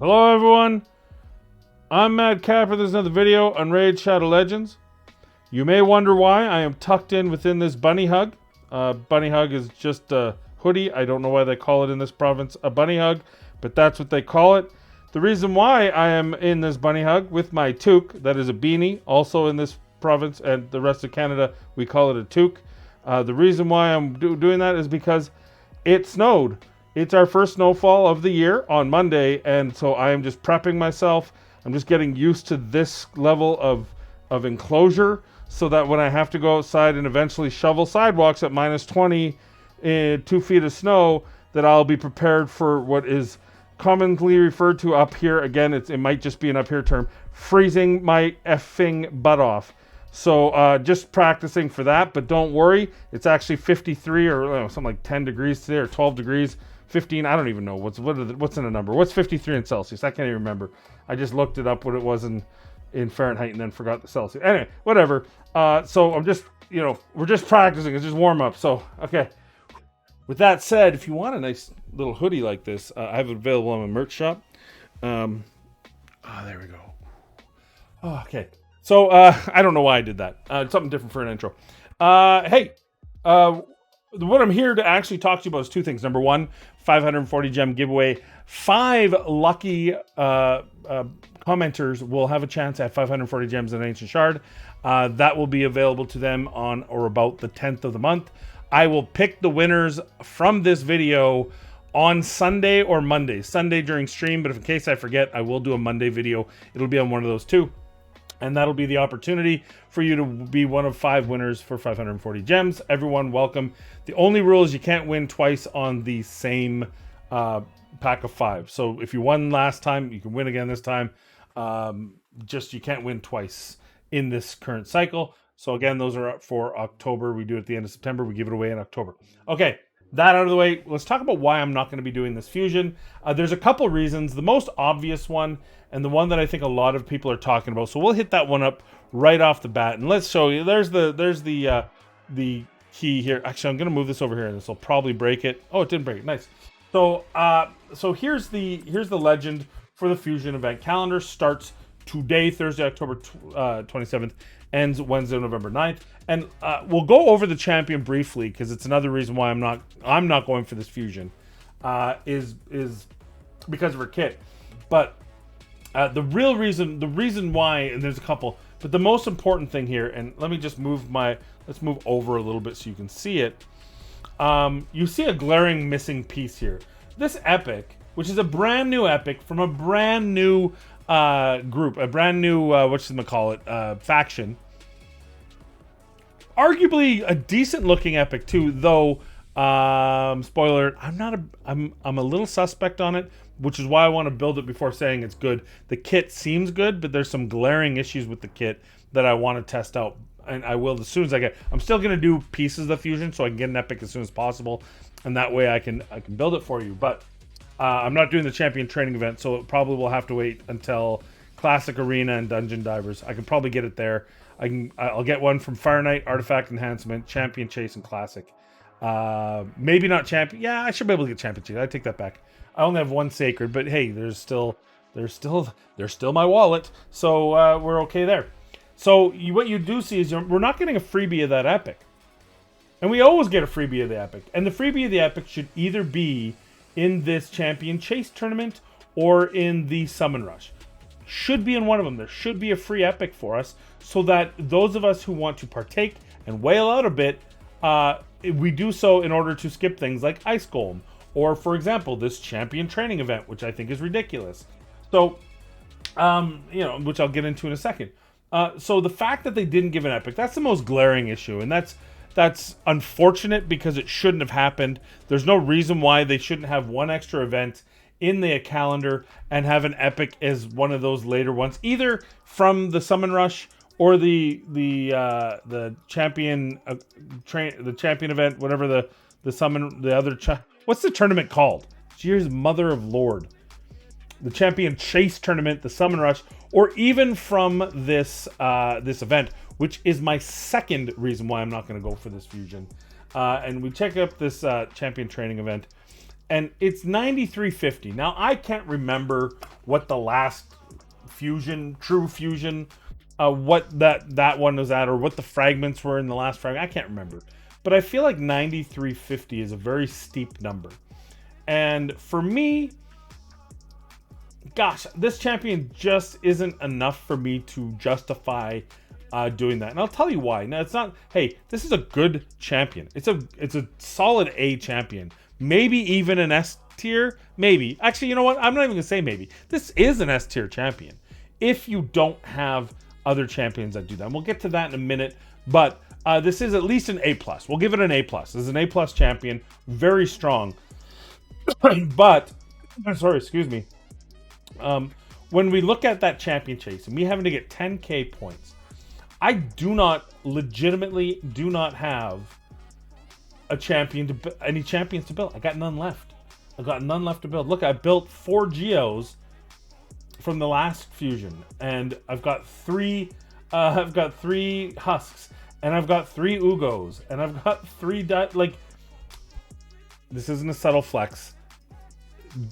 Hello everyone, I'm Mad Capper. There's another video on Raid Shadow Legends. You may wonder why I am tucked in within this bunny hug. Bunny hug is just a hoodie. I don't know why they call it in this province a bunny hug, but that's what they call it. The reason why I am in this bunny hug with my toque, that is a beanie, also in this province and the rest of Canada we call it a toque. The reason why I'm doing that is because it snowed. It's our first snowfall of the year on Monday, and so I am just prepping myself. I'm just getting used to this level of enclosure so that when I have to go outside and eventually shovel sidewalks at minus 20, 2 feet of snow, that I'll be prepared for what is commonly referred to up here. Again, it might just be an up here term, freezing my effing butt off. So just practicing for that, but don't worry. It's actually 53 or something like 10 degrees today or 12 degrees. 15, I don't even know what's in a number. What's 53 in Celsius? I can't even remember. I just looked it up what it was in Fahrenheit and then forgot the Celsius. Anyway, whatever. So I'm just, we're just practicing. It's just warm up. So, okay. With that said, if you want a nice little hoodie like this, I have it available on my merch shop. There we go. Oh, okay. So, I don't know why I did that. Something different for an intro. Hey, what I'm here to actually talk to you about is two things. Number one, 540 gem giveaway. 5 lucky commenters will have a chance at 540 gems in Ancient Shard. That will be available to them on or about the 10th of the month. I will pick the winners from this video on Sunday or Monday. Sunday during stream, but if in case I forget, I will do a Monday video. It'll be on one of those two. And that'll be the opportunity for you to be one of 5 winners for 540 gems. Everyone, welcome. The only rule is you can't win twice on the same pack of 5. So if you won last time, you can win again this time. Just you can't win twice in this current cycle. So again, those are up for October. We do it at the end of September. We give it away in October. Okay, that out of the way. Let's talk about why I'm not going to be doing this fusion. There's a couple reasons. The most obvious one, and the one that I think a lot of people are talking about. So we'll hit that one up right off the bat, and let's show you. There's the key here. Actually, I'm going to move this over here, and this will probably break it. Oh, it didn't break it. Nice. So here's the legend for the fusion event. Calendar starts today, Thursday, October 27th, ends Wednesday, November 9th, and we'll go over the champion briefly because it's another reason why I'm not going for this fusion. Is because of her kit, but. The reason why, and there's a couple, but the most important thing here, and let me just let's move over a little bit so you can see it. You see a glaring missing piece here. This epic, which is a brand new epic from a brand new group, a brand new, faction. Arguably a decent looking epic too, though, spoiler, I'm a little suspect on it, which is why I want to build it before saying it's good. The kit seems good, but there's some glaring issues with the kit that I want to test out, and I will as soon as I get. I'm still going to do pieces of the fusion so I can get an epic as soon as possible, and that way I can build it for you. But I'm not doing the champion training event, so it probably will have to wait until Classic Arena and Dungeon Divers. I can probably get it there. I'll get one from Fire Knight, Artifact Enhancement, Champion Chase, and Classic. Maybe not Champion. Yeah, I should be able to get Champion Chase. I take that back. I only have one Sacred, but hey, there's still my wallet, so we're okay there. So what you do see is we're not getting a freebie of that epic, and we always get a freebie of the epic. And the freebie of the epic should either be in this Champion Chase tournament or in the Summon Rush. Should be in one of them. There should be a free epic for us, so that those of us who want to partake and wail out a bit, we do so in order to skip things like Ice Golem. Or, for example, this champion training event, which I think is ridiculous. So, which I'll get into in a second. So the fact that they didn't give an epic, that's the most glaring issue. And that's unfortunate because it shouldn't have happened. There's no reason why they shouldn't have one extra event in the calendar and have an epic as one of those later ones. Either from the Summon Rush or the champion the champion event, whatever the summon, the other... What's the tournament called? Cheers, Mother of Lord. The Champion Chase tournament, the Summon Rush, or even from this event, which is my second reason why I'm not going to go for this fusion. And we check up this champion training event. and it's 93.50. Now I can't remember what the last true fusion, what that one was at, or what the fragments were in the last fragment. I can't remember, but I feel like 93.50 is a very steep number, and for me, gosh, this champion just isn't enough for me to justify doing that. And I'll tell you why. Now, it's not, hey, this is a good champion. It's a solid A champion. Maybe even an S tier. Maybe. Actually, you know what? I'm not even going to say maybe. This is an S tier champion. If you don't have other champions that do that. And we'll get to that in a minute. But this is at least an A+. We'll give it an A+. This is an A+ champion. Very strong. But, sorry, excuse me. When we look at that champion chase and me having to get 10k points, I legitimately do not have any champions to build. I got none left. I got none left to build. Look, I built 4 Geos from the last fusion, and I've got 3 Husks, and I've got 3 Ugos, and I've got 3 this isn't a subtle flex.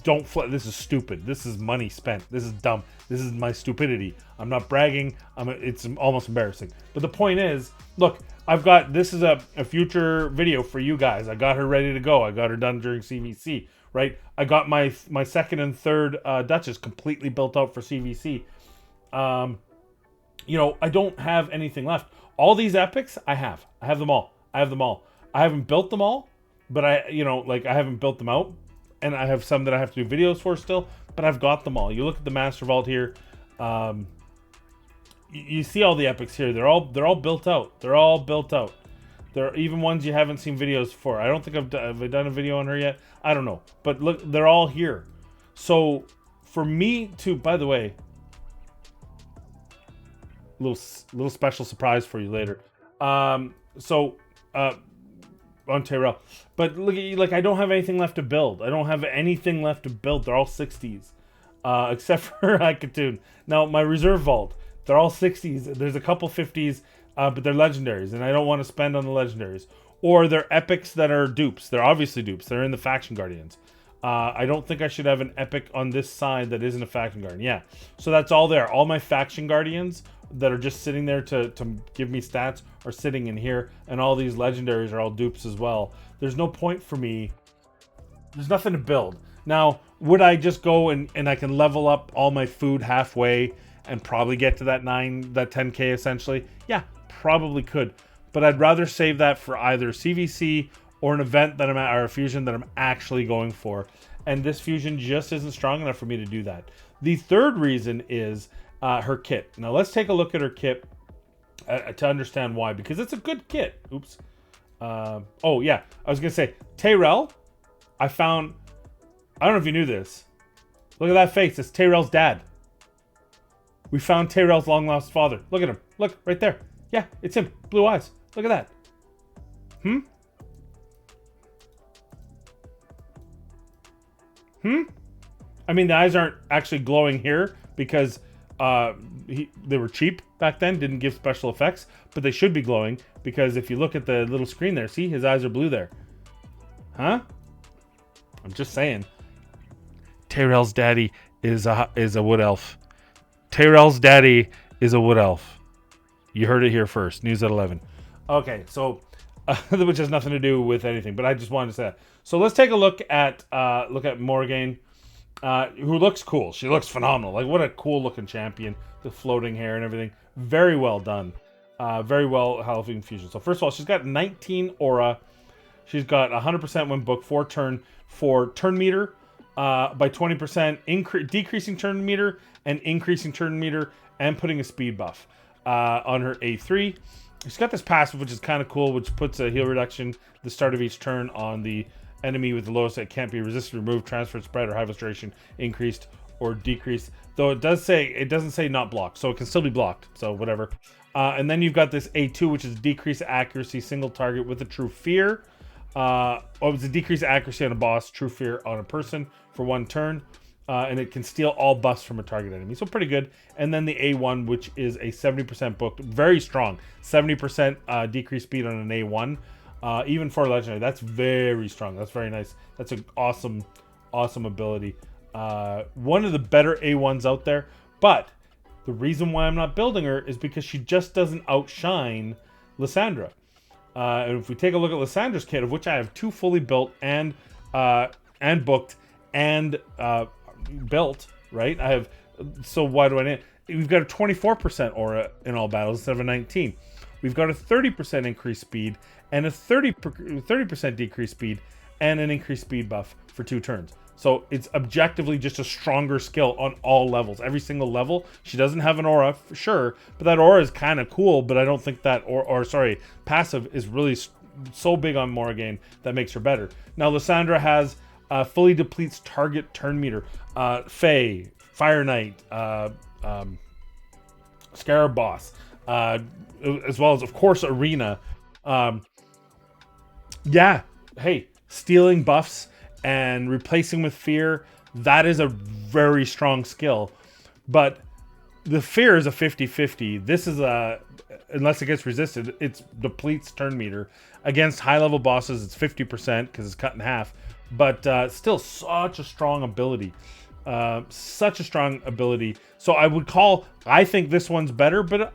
Don't this is stupid. This is money spent. This is dumb. This is my stupidity. I'm not bragging. It's almost embarrassing. But the point is, look, this is a future video for you guys. I got her ready to go. I got her done during CVC, right? I got my second and third Duchess completely built out for CVC. You know, I don't have anything left. All these epics, I have them all. I haven't built them all, but I haven't built them out. And I have some that I have to do videos for still, but I've got them all. You look at the Master Vault here. You see all the epics here. They're all built out. They're all built out. There are even ones you haven't seen videos for. I don't think have I done a video on her yet? I don't know. But look, they're all here. So for me to, by the way, little special surprise for you later. On Tyrell. But look, like, I don't have anything left to build. They're all 60s. Except for Hakatoon. Now, my reserve vault, they're all 60s. There's a couple 50s, but they're legendaries, and I don't want to spend on the legendaries. Or they're epics that are dupes. They're obviously dupes. They're in the Faction Guardians. I don't think I should have an epic on this side that isn't a Faction Guardian. Yeah. So that's all there. All my Faction Guardians that are just sitting there to give me stats are sitting in here, and all these legendaries are all dupes as well. There's no point for me. There's nothing to build. Now, would I just go and I can level up all my food halfway and probably get to that 10k essentially? Yeah, probably could. But I'd rather save that for either CVC or an event that or a fusion that I'm actually going for. And this fusion just isn't strong enough for me to do that. The third reason is her kit. Now let's take a look at her kit to understand why, because it's a good kit. Oops. Oh yeah, I was gonna say Tyrell. I don't know if you knew this. Look at that face. It's Tyrell's dad. We found Tyrell's long lost father. Look at him. Look right there. Yeah, it's him. Blue eyes. Look at that. I mean, the eyes aren't actually glowing here because they were cheap back then, didn't give special effects, but they should be glowing because if you look at the little screen there, see, his eyes are blue there. Huh? I'm just saying. Tyrell's daddy is a wood elf. Tyrell's daddy is a wood elf. You heard it here first. News at 11. Okay, so which has nothing to do with anything, but I just wanted to say that. So let's take a look at Morrigaine, who looks cool. She looks phenomenal. Like, what a cool looking champion. The floating hair and everything. Very well done. Very well Halloween fusion. So first of all, she's got 19 aura. She's got 100% when booked for turn meter by 20%, decreasing turn meter and increasing turn meter, and putting a speed buff on her A3. She's got this passive, which is kind of cool, which puts a heal reduction at the start of each turn on the enemy with the lowest that can't be resisted, removed, transferred, spread, or high frustration increased or decreased. Though it doesn't say not blocked, so it can still be blocked. So whatever. And then you've got this A2, which is decrease accuracy, single target with a true fear. It's a decrease accuracy on a boss, true fear on a person for 1 turn. And it can steal all buffs from a target enemy. So pretty good. And then the A1, which is a 70% booked, very strong, 70% decreased speed on an A1. even for legendary. That's very strong. That's very nice. That's an awesome ability. One of the better A1s out there. But the reason why I'm not building her is because she just doesn't outshine Lysandra. And if we take a look at Lysandra's kit, of which I have 2 fully built and booked and built, right? I have. So why do I need? We've got a 24% aura in all battles instead of a 19. We've got a 30% increased speed and a 30% decreased speed and an increased speed buff for 2 turns. So it's objectively just a stronger skill on all levels. Every single level. She doesn't have an aura for sure, but that aura is kind of cool. But I don't think that passive is really so big on Morrigaine that makes her better. Now Lysandra has fully depletes target turn meter. Fae, Fire Knight, Scarab Boss, as well as of course Arena. Yeah, hey, stealing buffs and replacing with fear, that is a very strong skill. But the fear is a 50-50. This is unless it gets resisted, it depletes turn meter. Against high level bosses, it's 50% because it's cut in half. But still such a strong ability. Such a strong ability. So I think this one's better, but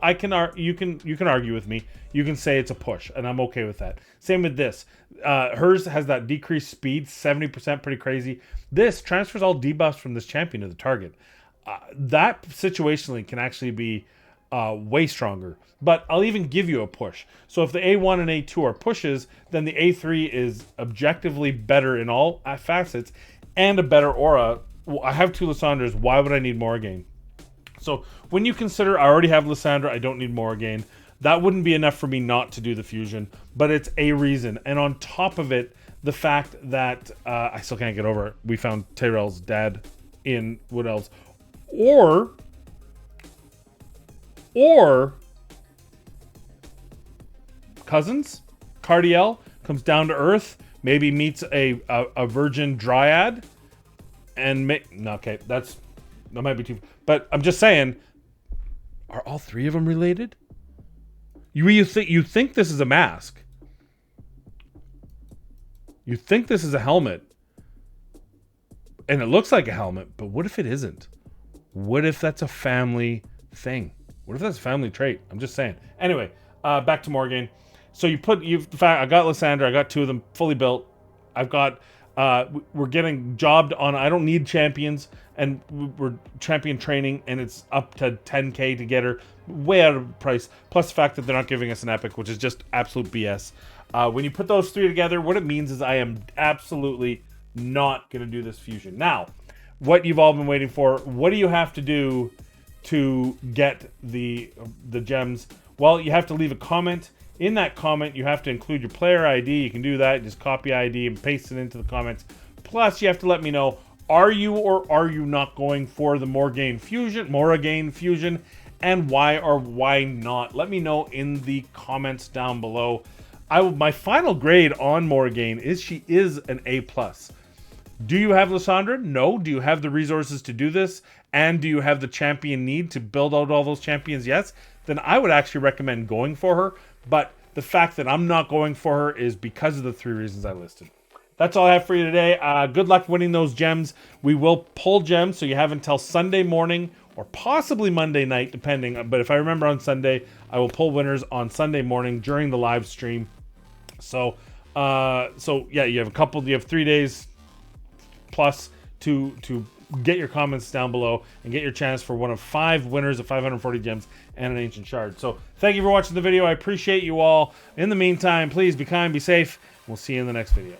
you can argue with me. You can say it's a push, and I'm okay with that. Same with this. Hers has that decreased speed, 70%, pretty crazy. This transfers all debuffs from this champion to the target. That situationally can actually be way stronger. But I'll even give you a push. So if the A1 and A2 are pushes, then the A3 is objectively better in all facets and a better aura. I have 2 Lysandras. Why would I need Morrigaine? So when you consider I already have Lysandra, I don't need Morrigaine. That wouldn't be enough for me not to do the fusion, but it's a reason. And on top of it, the fact that I still can't get over it. We found Tyrell's dad in Wood Elves. Or cousins. Cardiel comes down to Earth, maybe meets a virgin dryad. And okay, that might be too. But I'm just saying, are all 3 of them related? You think this is a mask? You think this is a helmet, and it looks like a helmet. But what if it isn't? What if that's a family thing? What if that's a family trait? I'm just saying. Anyway, back to Morrigaine. So I got Lysandra. I got 2 of them fully built. I've got. We're getting jobbed on. I don't need champions, and we're champion training, and it's up to 10k to get her, way out of price. Plus the fact that they're not giving us an epic, which is just absolute BS. When you put those 3 together, what it means is I am absolutely not going to do this fusion. Now, what you've all been waiting for, what do you have to do to get the gems? Well, you have to leave a comment. In that comment, you have to include your player ID. You can do that. Just copy ID and paste it into the comments. Plus, you have to let me know, are you or are you not going for the Morrigaine fusion, and why or why not? Let me know in the comments down below. My final grade on Morrigaine is she is an A+. Do you have Lysandra? No. Do you have the resources to do this? And do you have the champion need to build out all those champions? Yes. Then I would actually recommend going for her. But the fact that I'm not going for her is because of the 3 reasons I listed. That's all I have for you today. Good luck winning those gems. We will pull gems, so you have until Sunday morning or possibly Monday night, depending. But if I remember on Sunday, I will pull winners on Sunday morning during the live stream. So yeah, you have 3 days plus to get your comments down below and get your chance for one of 5 winners of 540 gems and an ancient shard. So thank you for watching the video. I appreciate you all. In the meantime, please be kind, be safe. We'll see you in the next video.